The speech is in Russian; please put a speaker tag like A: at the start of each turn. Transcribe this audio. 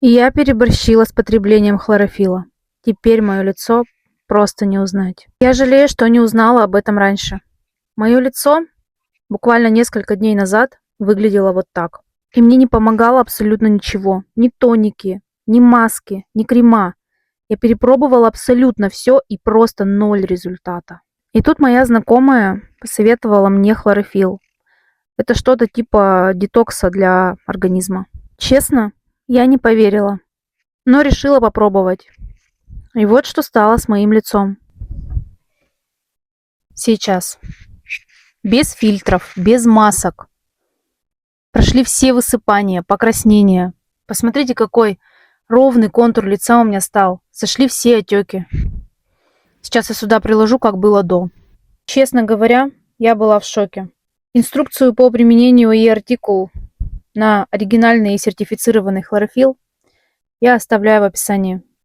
A: И я переборщила с потреблением хлорофилла. Теперь мое лицо просто не узнать. Я жалею, что не узнала об этом раньше. Мое лицо буквально несколько дней назад выглядело вот так. И мне не помогало абсолютно ничего. Ни тоники, ни маски, ни крема. Я перепробовала абсолютно все и просто ноль результата. И тут моя знакомая посоветовала мне хлорофилл. Это что-то типа детокса для организма. Честно, я не поверила, но решила попробовать. И вот что стало с моим лицом. Сейчас. Без фильтров, без масок. Прошли все высыпания, покраснения. Посмотрите, какой ровный контур лица у меня стал. Сошли все отеки. Сейчас я сюда приложу, как было до. Честно говоря, я была в шоке. Инструкцию по применению и артикул на оригинальный и сертифицированный хлорофилл я оставляю в описании.